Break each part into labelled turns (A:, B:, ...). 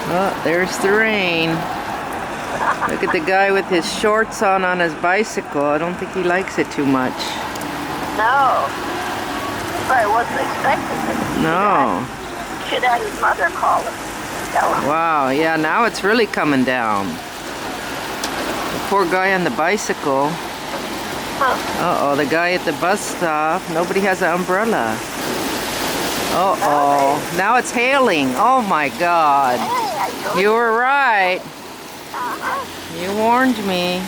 A: Oh, there's the rain. Look at the guy with his shorts on his bicycle. I don't think he likes it too much.
B: No. But I wasn't expecting it.
A: No.
B: Should have his mother call him. Tell him.
A: Wow, yeah, now it's really coming down. The poor guy on the bicycle. Uh-oh, the guy at the bus stop. Nobody has an umbrella. Uh-oh. Now it's hailing. Oh my God. You were right. You warned me.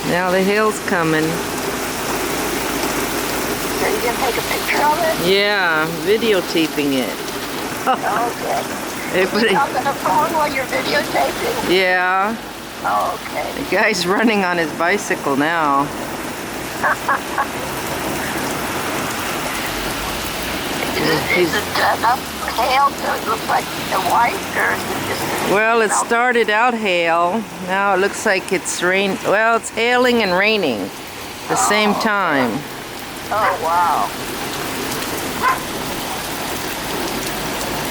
A: Now the hail's coming.
B: So you gonna take a picture of it?
A: Yeah, videotaping it.
B: Okay.
A: Everybody.
B: You talk on the phone while you're videotaping?
A: Yeah.
B: Oh, okay.
A: The guy's running on his bicycle now.
B: Is it enough hail so it looks like the white, or is it just...
A: Well, it started out hail. Now it looks like it's rain. Well, it's hailing and raining at the same time.
B: Oh, wow.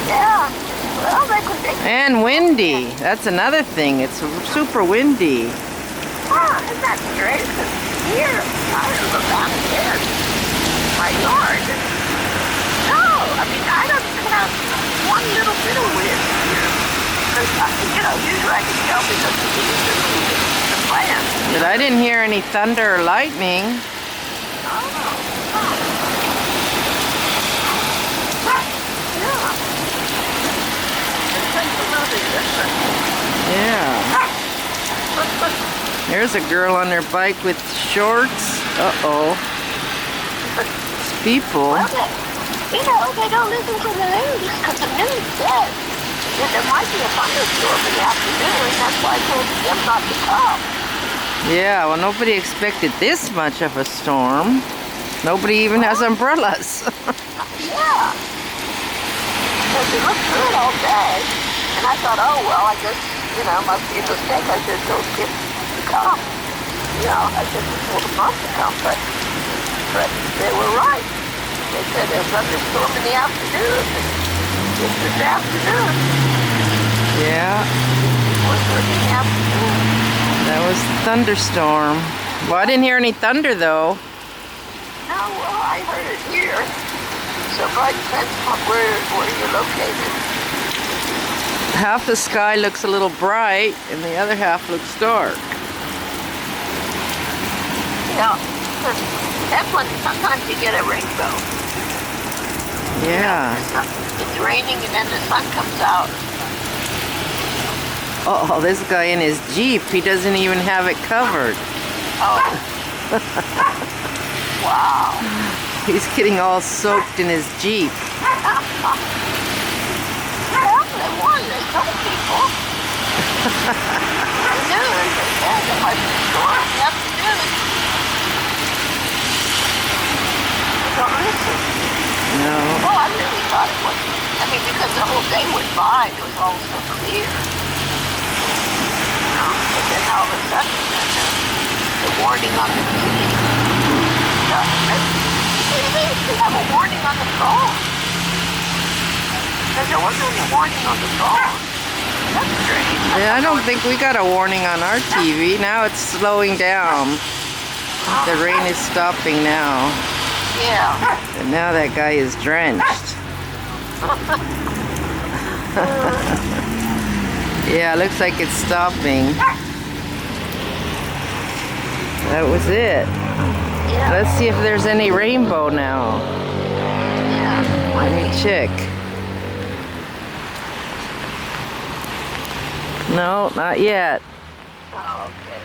B: Yeah. Well, they could make...
A: And windy. That's another thing. It's super windy.
B: Isn't that strange? 'Cause here, I look out here, my yard. No, I mean, I don't even have one little bit of wind here. Because, usually I can tell because the leaves are moving, the plants.
A: But I didn't hear any thunder or lightning. Yeah. There's a girl on her bike with shorts. Uh-oh. It's people.
B: Well, they don't listen to the news because the news says that there might be a thunderstorm in the afternoon. That's why I told them not to come.
A: Yeah, well, nobody expected this much of a storm. Nobody even has umbrellas.
B: Yeah. Because it looked good all day. And I thought, oh, well, I guess, must be a mistake. I said, those kids to come. I said, told them not to come, but they were right. They said there's a thunderstorm in the afternoon. It's this afternoon.
A: Yeah.
B: It was in the afternoon.
A: That was the thunderstorm. Well, I didn't hear any thunder, though.
B: No, well, I heard it here. So it probably depends on where you're located.
A: Half the sky looks a little bright, and the other half looks dark.
B: Yeah, that's when sometimes you get a rainbow.
A: Yeah.
B: It's raining and then the sun comes out.
A: Oh, this guy in his Jeep, he doesn't even have it covered.
B: Oh. Wow.
A: He's getting all soaked in his Jeep.
B: Well, they won. They told people. The news, they said there might be a storm in the afternoon. They don't listen.
A: No.
B: Well, I really thought it was. I mean, because the whole day went by, it was all so clear. But then all of a sudden, the warning on the TV. They have a warning on the phone. Because there wasn't any warning on the phone. That's strange.
A: Yeah, I don't think we got a warning on our TV. Now it's slowing down. The rain is stopping now.
B: Yeah.
A: And now that guy is drenched. Yeah, looks like it's stopping. That was it.
B: Yeah.
A: Let's see if there's any rainbow now.
B: Yeah.
A: Let me check. No, not yet.
B: Oh, okay.